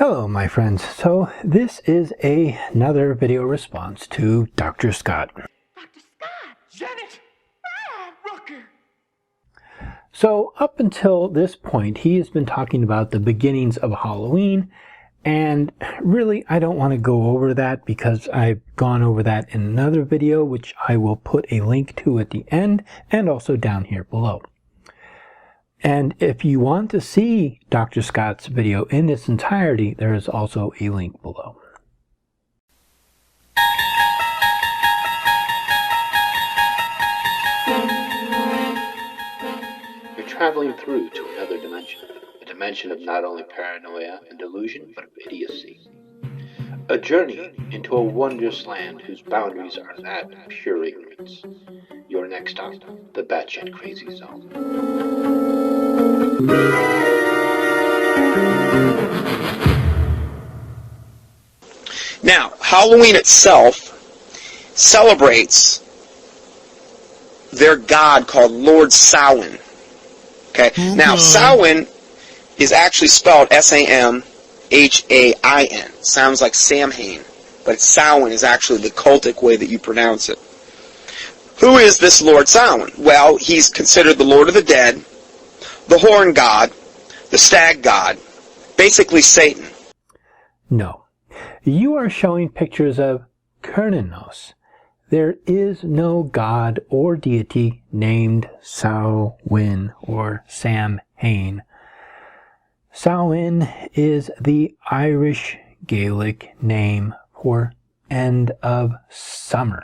Hello my friends, so this is another video response to Dr. Scott. Dr. Scott! Janet! Rooker! So up until this point he has been talking about the beginnings of Halloween, and really I don't want to go over that because I've gone over that in another video which I will put a link to at the end and also down here below. And if you want to see Dr. Scott's video in its entirety, there is also a link below. You're traveling through to another dimension, a dimension of not only paranoia and delusion, but of idiocy. A journey into a wondrous land whose boundaries are that of pure ignorance. Your next stop, the BatShitCrazy Zone. Now, Halloween itself celebrates their god called Lord Samhain. Okay? Now, Samhain is actually spelled S-A-M-H-A-I-N. Sounds like Samhain, but Samhain is actually the cultic way that you pronounce it. Who is this Lord Samhain? Well, he's considered the Lord of the Dead, the Horn God, the Stag God, basically Satan. No. You are showing pictures of Kerninos. There is no god or deity named Samhain or Samhain. Samhain is the Irish Gaelic name for end of summer.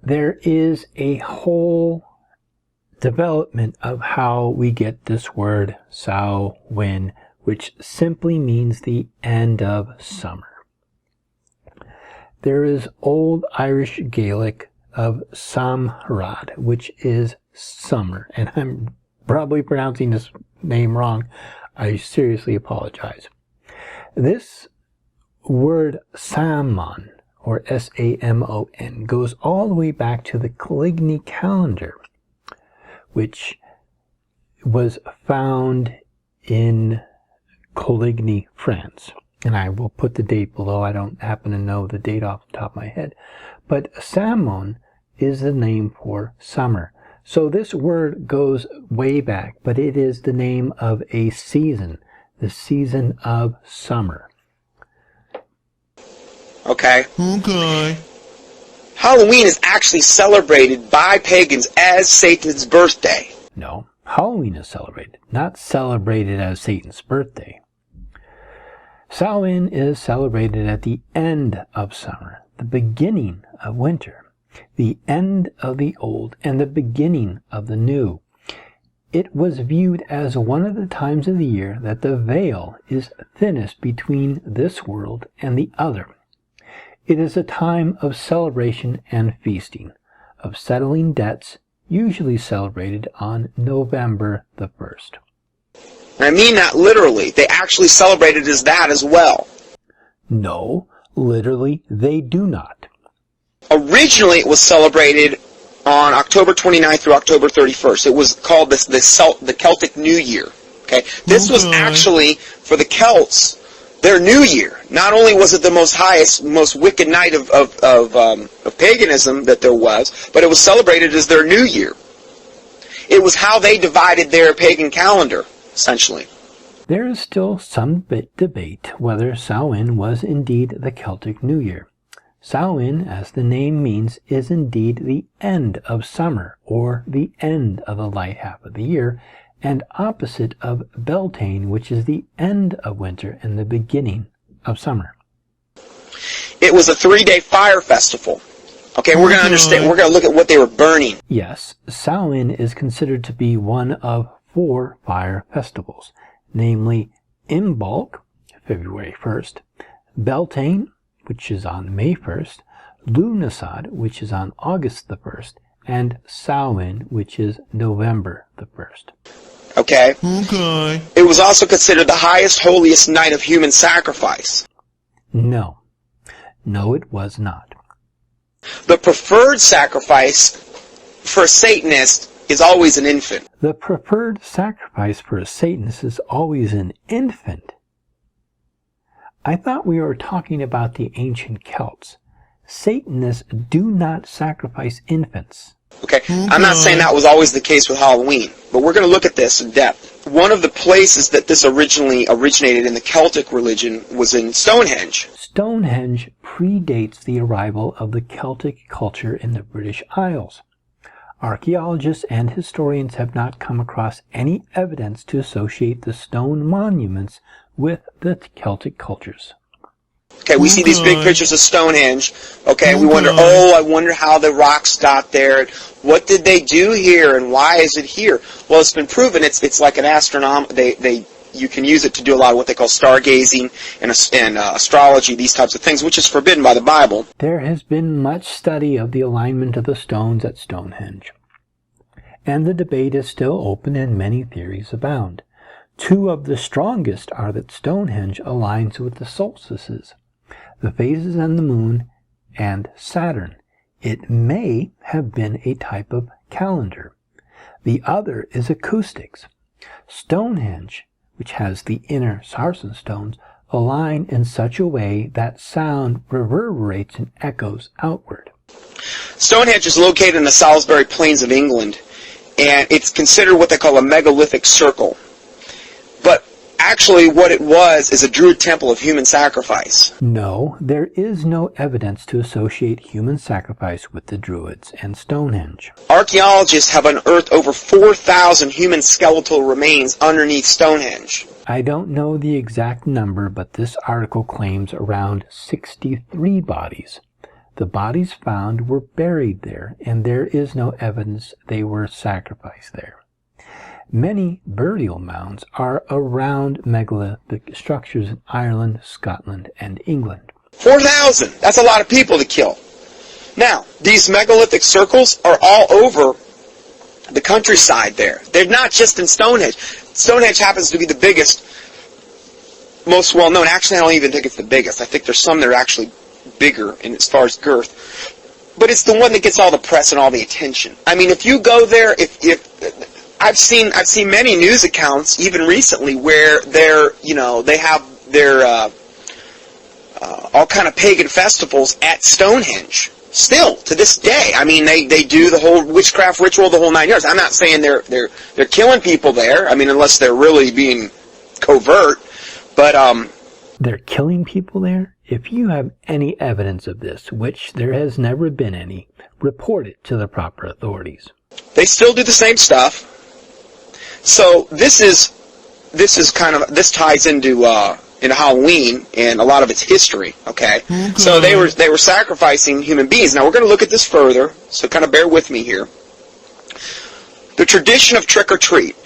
There is a whole development of how we get this word Samhain, which simply means the end of summer. There is Old Irish Gaelic of Samhrad, which is summer, and I'm probably pronouncing this name wrong. I seriously apologize. This word Samhain, or S-A-M-O-N, goes all the way back to the Coligny calendar, which was found in Coligny, France. And I will put the date below. I don't happen to know the date off the top of my head. But Samhain is the name for summer. So this word goes way back, but it is the name of a season, the season of summer. Okay. Halloween is actually celebrated by pagans as Satan's birthday. No, Halloween is celebrated, not celebrated as Satan's birthday. Samhain is celebrated at the end of summer, the beginning of winter, the end of the old, and the beginning of the new. It was viewed as one of the times of the year that the veil is thinnest between this world and the other. It is a time of celebration and feasting, of settling debts, usually celebrated on November the 1st. I mean that literally. They actually celebrate it as that as well. No, literally they do not. Originally it was celebrated on October 29th through October 31st. It was called the Celtic New Year. Okay? This was actually, for the Celts, their New Year. Not only was it the most wicked night of paganism that there was, but it was celebrated as their New Year. It was how they divided their pagan calendar, essentially. There is still some debate whether Samhain was indeed the Celtic New Year. Samhain, as the name means, is indeed the end of summer, or the end of the light half of the year, and opposite of Beltane, which is the end of winter and the beginning of summer. It was a 3-day fire festival. Okay, we're going to understand. We're going to look at what they were burning. Yes, Samhain is considered to be one of 4 fire festivals, namely Imbolc, February 1st, Beltane, which is on May 1st, Lughnasadh, which is on August the 1st, and Samhain, which is November the 1st. Okay. It was also considered the highest, holiest night of human sacrifice. No. No, it was not. The preferred sacrifice for a Satanist is always an infant. The preferred sacrifice for a Satanist is always an infant. I thought we were talking about the ancient Celts. Satanists do not sacrifice infants. Okay, I'm not saying that was always the case with Halloween, but we're going to look at this in depth. One of the places that this originally originated in the Celtic religion was in Stonehenge. Stonehenge predates the arrival of the Celtic culture in the British Isles. Archaeologists and historians have not come across any evidence to associate the stone monuments with the Celtic cultures. Okay, we see these big pictures of Stonehenge. Okay, we wonder, I wonder how the rocks got there. What did they do here, and why is it here? Well, it's been proven. It's like an you can use it to do a lot of what they call stargazing and astrology, these types of things, which is forbidden by the Bible. There has been much study of the alignment of the stones at Stonehenge, and the debate is still open and many theories abound. Two of the strongest are that Stonehenge aligns with the solstices, the phases and the moon, and Saturn. It may have been a type of calendar. The other is acoustics. Stonehenge, which has the inner sarsen stones, align in such a way that sound reverberates and echoes outward. Stonehenge is located in the Salisbury Plains of England, and it's considered what they call a megalithic circle. But actually what it was is a Druid temple of human sacrifice. No, there is no evidence to associate human sacrifice with the Druids and Stonehenge. Archaeologists have unearthed over 4,000 human skeletal remains underneath Stonehenge. I don't know the exact number, but this article claims around 63 bodies. The bodies found were buried there, and there is no evidence they were sacrificed there. Many burial mounds are around megalithic structures in Ireland, Scotland, and England. 4,000! That's a lot of people to kill. Now, these megalithic circles are all over the countryside there. They're not just in Stonehenge. Stonehenge happens to be the biggest, most well-known. Actually, I don't even think it's the biggest. I think there's some that are actually bigger in as far as girth. But it's the one that gets all the press and all the attention. I mean, if you go there, I've seen many news accounts, even recently, where they have their all kind of pagan festivals at Stonehenge. Still to this day, I mean, they do the whole witchcraft ritual, the whole 9 yards. I'm not saying they're killing people there. I mean, unless they're really being covert, but they're killing people there. If you have any evidence of this, which there has never been any, report it to the proper authorities. They still do the same stuff. So this ties into Halloween and a lot of its history. Okay, so they were sacrificing human beings. Now we're going to look at this further, so kind of bear with me here. The tradition of trick or treat.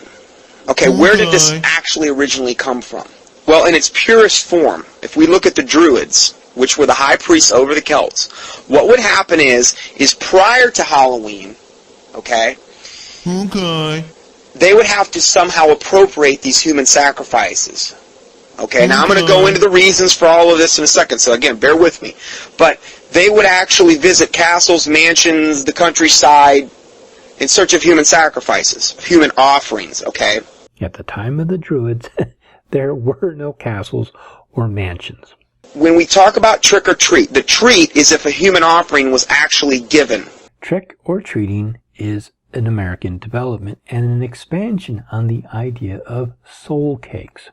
Okay, where did this actually originally come from? Well, in its purest form, if we look at the Druids, which were the high priests over the Celts, what would happen is prior to Halloween, they would have to somehow appropriate these human sacrifices. Okay, now I'm going to go into the reasons for all of this in a second, so again, bear with me. But they would actually visit castles, mansions, the countryside, in search of human sacrifices, human offerings, okay? At the time of the Druids, there were no castles or mansions. When we talk about trick or treat, the treat is if a human offering was actually given. Trick or treating is an American development and an expansion on the idea of soul cakes,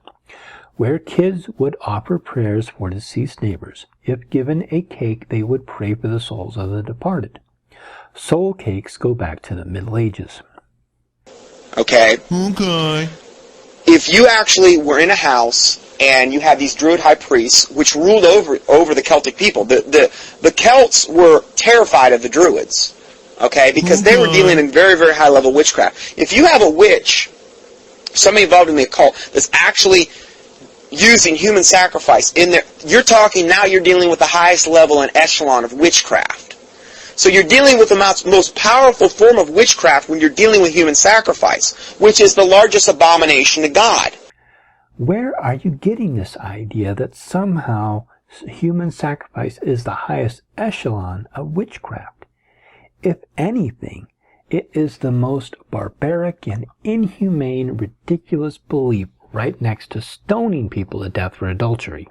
where kids would offer prayers for deceased neighbors. If given a cake, they would pray for the souls of the departed. Soul cakes go back to the Middle Ages. Okay. If you actually were in a house and you had these Druid high priests, which ruled over the Celtic people, the Celts were terrified of the Druids. Okay, because they were dealing in very, very high-level witchcraft. If you have a witch, somebody involved in the occult, that's actually using human sacrifice in there, you're dealing with the highest level and echelon of witchcraft. So you're dealing with the most powerful form of witchcraft when you're dealing with human sacrifice, which is the largest abomination to God. Where are you getting this idea that somehow human sacrifice is the highest echelon of witchcraft? If anything, it is the most barbaric and inhumane, ridiculous belief right next to stoning people to death for adultery.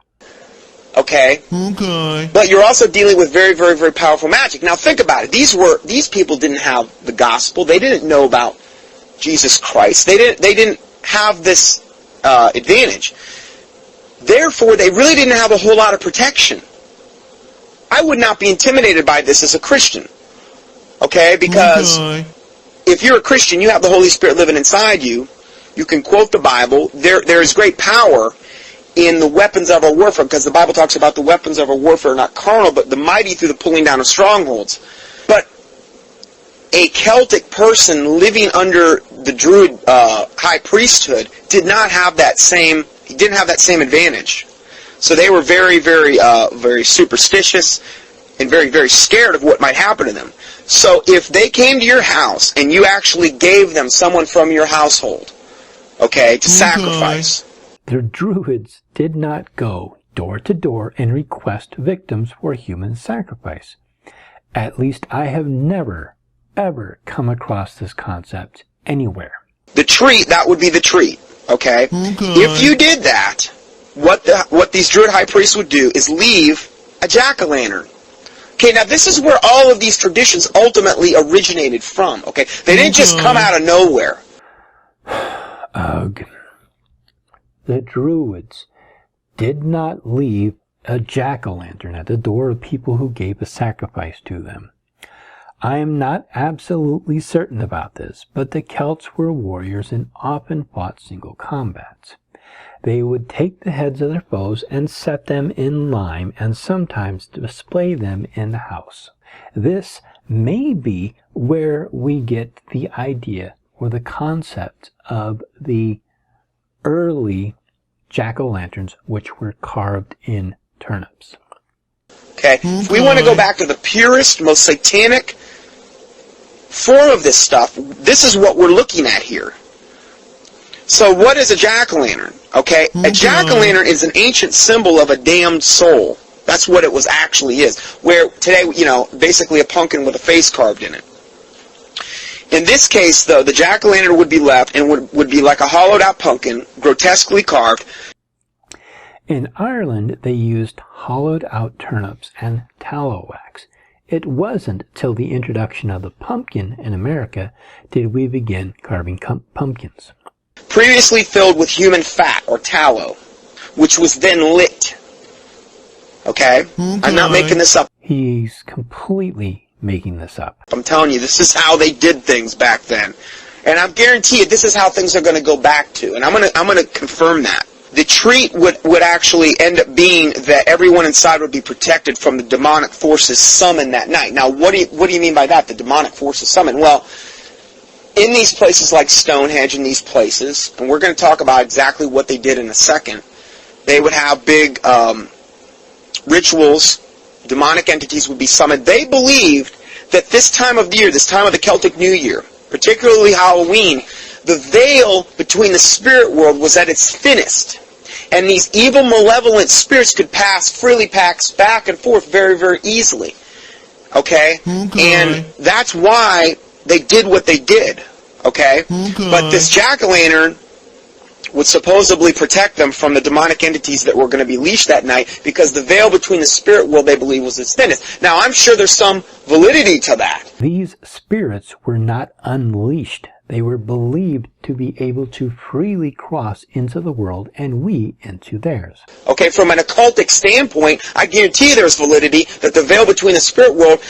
Okay? Okay. But you're also dealing with very, very, very powerful magic. Now think about it. These people didn't have the gospel. They didn't know about Jesus Christ. They didn't have this advantage. Therefore, they really didn't have a whole lot of protection. I would not be intimidated by this as a Christian. Okay? Because if you're a Christian, you have the Holy Spirit living inside you. You can quote the Bible. There is great power in the weapons of our warfare, because the Bible talks about the weapons of our warfare, not carnal, but the mighty through the pulling down of strongholds. But a Celtic person living under the Druid high priesthood didn't have that same advantage. So they were very, very, very superstitious and very, very scared of what might happen to them. So if they came to your house and you actually gave them someone from your household, okay, to sacrifice. The Druids did not go door to door and request victims for human sacrifice. At least I have never, ever come across this concept anywhere. The treat, that would be the treat, okay? If you did that, what these Druid high priests would do is leave a jack-o'-lantern. Okay, now this is where all of these traditions ultimately originated from, okay? They didn't just come out of nowhere. Ugh. The Druids did not leave a jack-o'-lantern at the door of people who gave a sacrifice to them. I am not absolutely certain about this, but the Celts were warriors and often fought single combats. They would take the heads of their foes and set them in lime and sometimes display them in the house. This may be where we get the idea or the concept of the early jack-o'-lanterns, which were carved in turnips. Okay, if we want to go back to the purest, most satanic form of this stuff, this is what we're looking at here. So what is a jack-o'-lantern? Okay, a jack-o'-lantern is an ancient symbol of a damned soul. That's what it was actually is. Where today, basically a pumpkin with a face carved in it. In this case, though, the jack-o'-lantern would be left and would be like a hollowed-out pumpkin, grotesquely carved. In Ireland, they used hollowed-out turnips and tallow wax. It wasn't till the introduction of the pumpkin in America did we begin carving pumpkins. Previously filled with human fat or tallow, which was then lit. Okay? I'm not making this up. He's completely making this up. I'm telling you, this is how they did things back then. And I'm guarantee you, this is how things are going to go back to. And I'm going to confirm that. The treat would actually end up being that everyone inside would be protected from the demonic forces summoned that night. Now, what do you mean by that, the demonic forces summoned? Well, in these places like Stonehenge and these places, and we're going to talk about exactly what they did in a second, they would have big rituals. Demonic entities would be summoned. They believed that this time of the year, this time of the Celtic New Year, particularly Halloween, the veil between the spirit world was at its thinnest. And these evil, malevolent spirits could freely pass back and forth very, very easily. Okay? And that's why they did what they did. Okay? But this jack-o'-lantern would supposedly protect them from the demonic entities that were going to be leashed that night, because the veil between the spirit world, they believe, was its thinnest. Now, I'm sure there's some validity to that. These spirits were not unleashed. They were believed to be able to freely cross into the world and we into theirs. Okay, from an occultic standpoint, I guarantee there's validity that the veil between the spirit world,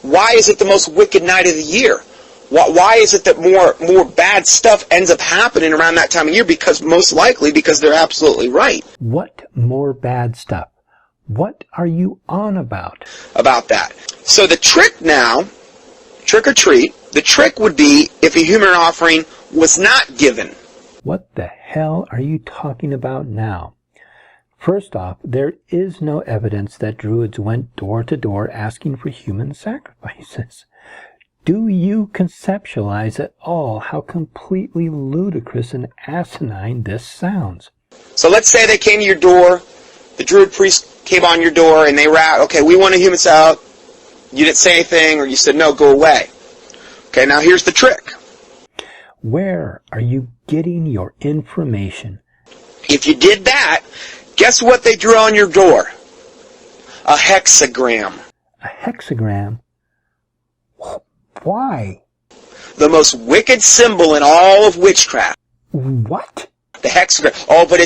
why is it the most wicked night of the year? Why is it that more bad stuff ends up happening around that time of year? Most likely because they're absolutely right. What more bad stuff? What are you on about? About that. So the trick now, trick or treat, the trick would be if a human offering was not given. What the hell are you talking about now? First off, there is no evidence that Druids went door to door asking for human sacrifices. Do you conceptualize at all how completely ludicrous and asinine this sounds? So let's say they came to your door, the Druid priest came on your door, and they were out, okay, we want a human out. You didn't say anything, or you said, no, go away. Okay, now here's the trick. Where are you getting your information? If you did that, guess what they drew on your door? a hexagram. A hexagram? Why? The most wicked symbol in all of witchcraft. What? The hexagram. Oh, but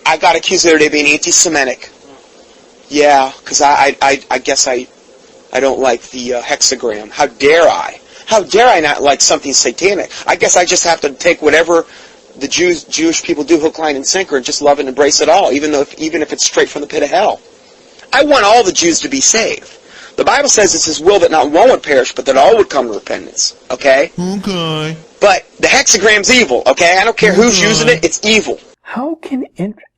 I got accused the other day of being anti-Semitic. Yeah, because I guess I don't like the hexagram. How dare I? How dare I not like something satanic? I guess I just have to take whatever the Jewish people do, hook, line, and sinker, and just love and embrace it all, even if it's straight from the pit of hell. I want all the Jews to be saved. The Bible says it's His will that not one would perish, but that all would come to repentance. Okay? Okay. But the hexagram's evil. Okay? I don't care who's using it. It's evil. How can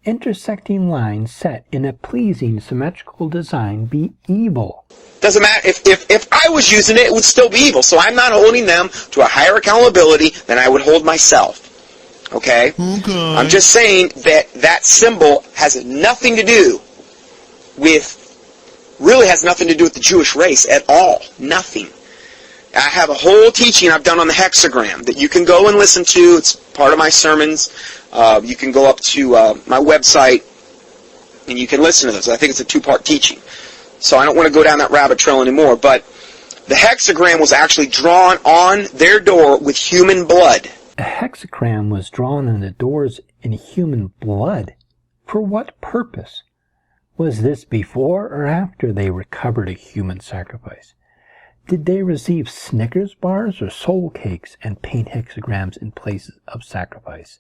intersecting lines set in a pleasing symmetrical design be evil? Doesn't matter. If I was using it, it would still be evil. So I'm not holding them to a higher accountability than I would hold myself. Okay? Okay. I'm just saying that symbol has nothing to do with the Jewish race at all. Nothing. I have a whole teaching I've done on the hexagram that you can go and listen to. It's part of my sermons. You can go up to my website and you can listen to those. I think it's a 2-part teaching. So I don't want to go down that rabbit trail anymore. But the hexagram was actually drawn on their door with human blood. A hexagram was drawn on the doors in human blood. For what purpose? Was this before or after they recovered a human sacrifice? Did they receive Snickers bars or soul cakes and paint hexagrams in places of sacrifice?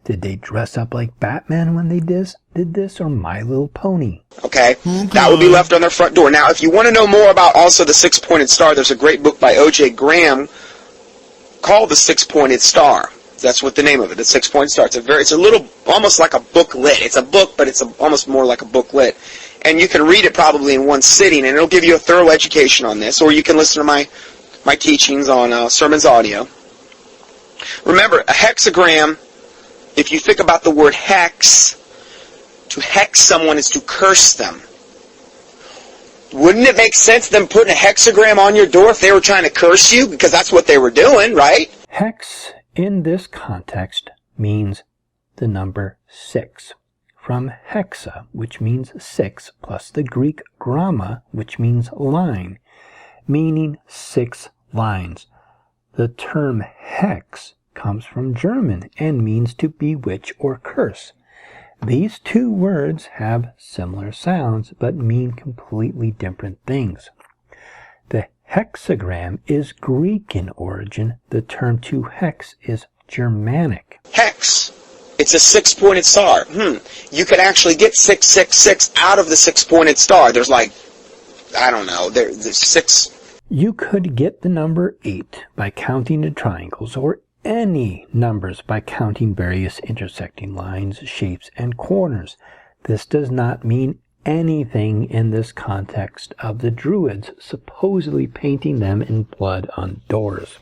Did they dress up like Batman when they did this, or My Little Pony? Okay? That would be left on their front door. Now, if you want to know more about also the six-pointed star, there's a great book by O.J. Graham called The Six-Pointed Star. That's what the name of it, The Six-Pointed Star. It's a little, almost like a booklet. It's a book, but it's almost more like a booklet. And you can read it probably in one sitting, and it'll give you a thorough education on this. Or you can listen to my teachings on Sermons Audio. Remember, a hexagram, if you think about the word hex, to hex someone is to curse them. Wouldn't it make sense them putting a hexagram on your door if they were trying to curse you? Because that's what they were doing, right? Hex, in this context, means the number 6. From hexa, which means 6, plus the Greek gramma, which means line, meaning 6 lines. The term hex comes from German and means to bewitch or curse. These two words have similar sounds but mean completely different things. The hexagram is Greek in origin. The term to hex is Germanic. Hex. It's a six-pointed star. You could actually get 666 out of the six-pointed star. There's there's 6. You could get the number 8 by counting the triangles, or any numbers by counting various intersecting lines, shapes, and corners. This does not mean anything in this context of the Druids supposedly painting them in blood on doors.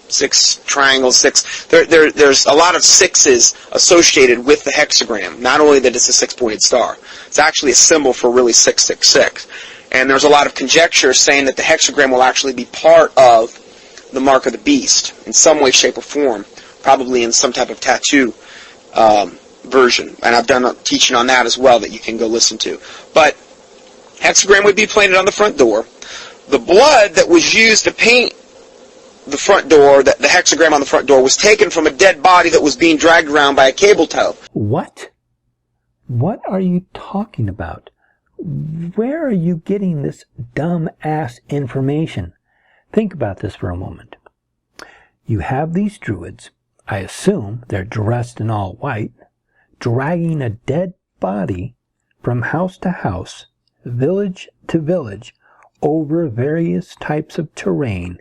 6 triangles, 6. There's a lot of 6s associated with the hexagram. Not only that it's a six-pointed star. It's actually a symbol for really 666. And there's a lot of conjecture saying that the hexagram will actually be part of the mark of the beast in some way, shape, or form. Probably in some type of tattoo version. And I've done a teaching on that as well that you can go listen to. But hexagram would be painted on the front door. The blood that was used to paint the front door, the hexagram on the front door, was taken from a dead body that was being dragged around by a cable tow. What? What are you talking about? Where are you getting this dumb-ass information? Think about this for a moment. You have these Druids, I assume they're dressed in all white, dragging a dead body from house to house, village to village, over various types of terrain.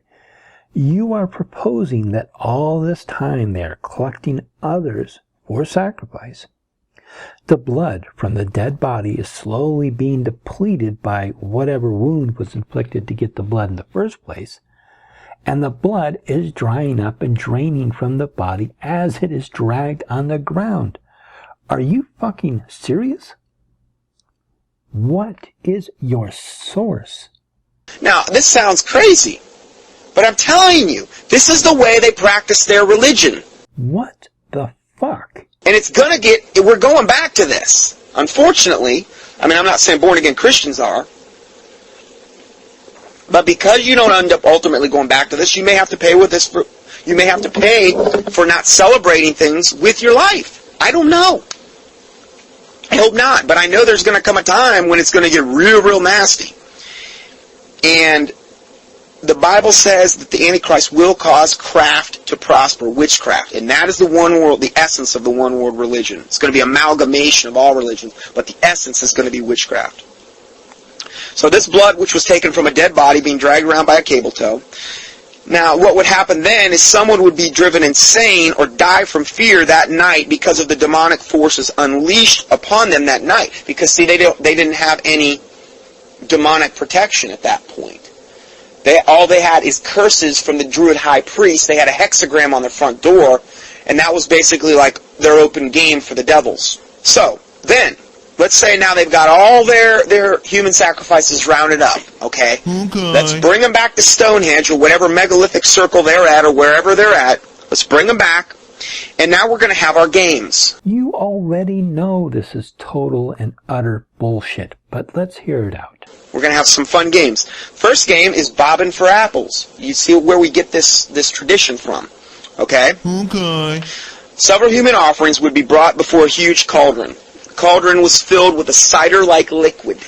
You are proposing that all this time they are collecting others for sacrifice. The blood from the dead body is slowly being depleted by whatever wound was inflicted to get the blood in the first place, and the blood is drying up and draining from the body as it is dragged on the ground. Are you fucking serious? What is your source? Now, this sounds crazy, but I'm telling you, this is the way they practice their religion. What the fuck? And we're going back to this. Unfortunately, I mean, I'm not saying born-again Christians are. But because you don't end up ultimately going back to this, you may have to pay with this for, you may have to pay for not celebrating things with your life. I don't know. I hope not. But I know there's going to come a time when it's going to get real, real nasty. And the Bible says that the Antichrist will cause craft to prosper, witchcraft. And that is the one world, the essence of the one world religion. It's going to be amalgamation of all religions, but the essence is going to be witchcraft. So this blood, which was taken from a dead body, being dragged around by a cable tow. Now, what would happen then is someone would be driven insane or die from fear that night because of the demonic forces unleashed upon them that night. Because, see, they didn't have any demonic protection at that point. All they had is curses from the Druid high priest. They had a hexagram on their front door, and that was basically like their open game for the devils. So, then, let's say now they've got all their human sacrifices rounded up, okay? Let's bring them back to Stonehenge or whatever megalithic circle they're at or wherever they're at. Let's bring them back, and now we're going to have our games. You already know this is total and utter bullshit, but let's hear it out. We're going to have some fun games. First game is bobbing for apples. You see where we get this tradition from, okay? Several human offerings would be brought before a huge cauldron. The cauldron was filled with a cider-like liquid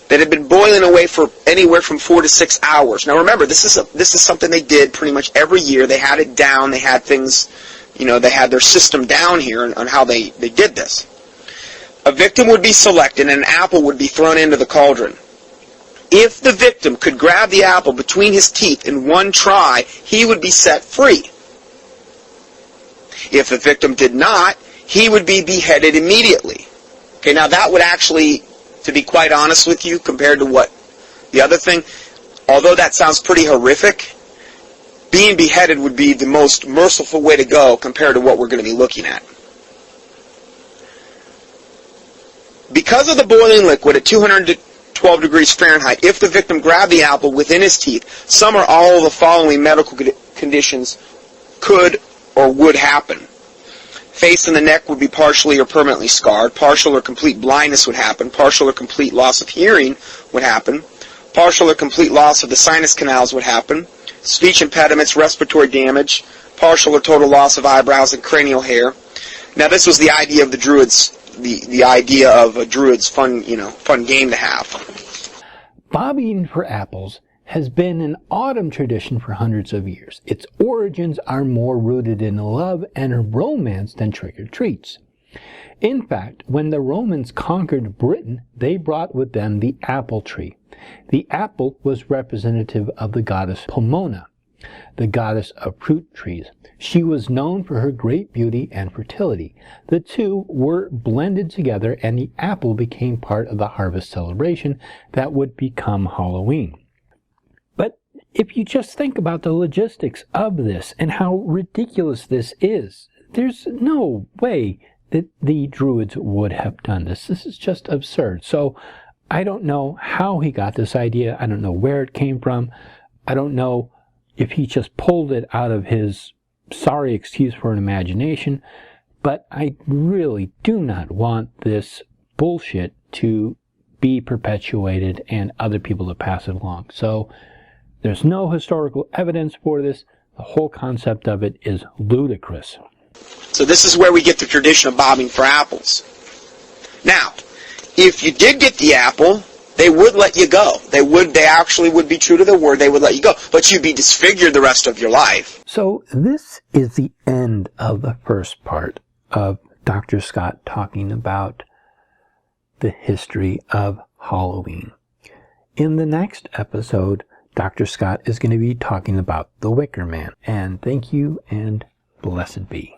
that had been boiling away for anywhere from 4 to 6 hours. Now remember, this is something they did pretty much every year. They had it down. They had things, they had their system down here on how they did this. A victim would be selected and an apple would be thrown into the cauldron. If the victim could grab the apple between his teeth in one try, he would be set free. If the victim did not, he would be beheaded immediately. Okay, now that would actually, to be quite honest with you, compared to what the other thing, although that sounds pretty horrific, being beheaded would be the most merciful way to go compared to what we're going to be looking at. Because of the boiling liquid at 212 degrees Fahrenheit, if the victim grabbed the apple within his teeth, some or all of the following medical conditions could or would happen. Face and the neck would be partially or permanently scarred. Partial or complete blindness would happen. Partial or complete loss of hearing would happen. Partial or complete loss of the sinus canals would happen. Speech impediments, respiratory damage. Partial or total loss of eyebrows and cranial hair. Now this was the idea of the Druids. The idea of a Druid's fun game to have. Bobbing for apples has been an autumn tradition for hundreds of years. Its origins are more rooted in love and romance than trick-or-treats. In fact, when the Romans conquered Britain, they brought with them the apple tree. The apple was representative of the goddess Pomona, the goddess of fruit trees. She was known for her great beauty and fertility. The two were blended together and the apple became part of the harvest celebration that would become Halloween. But if you just think about the logistics of this and how ridiculous this is, there's no way that the Druids would have done this. This is just absurd. So I don't know how he got this idea. I don't know where it came from. I don't know if he just pulled it out of his sorry excuse for an imagination, but I really do not want this bullshit to be perpetuated and other people to pass it along. So there's no historical evidence for this. The whole concept of it is ludicrous. So this is where we get the tradition of bobbing for apples. Now, if you did get the apple, they would let you go. They actually would be true to their word. They would let you go. But you'd be disfigured the rest of your life. So this is the end of the first part of Dr. Scott talking about the history of Halloween. In the next episode, Dr. Scott is going to be talking about the Wickerman. And thank you and blessed be.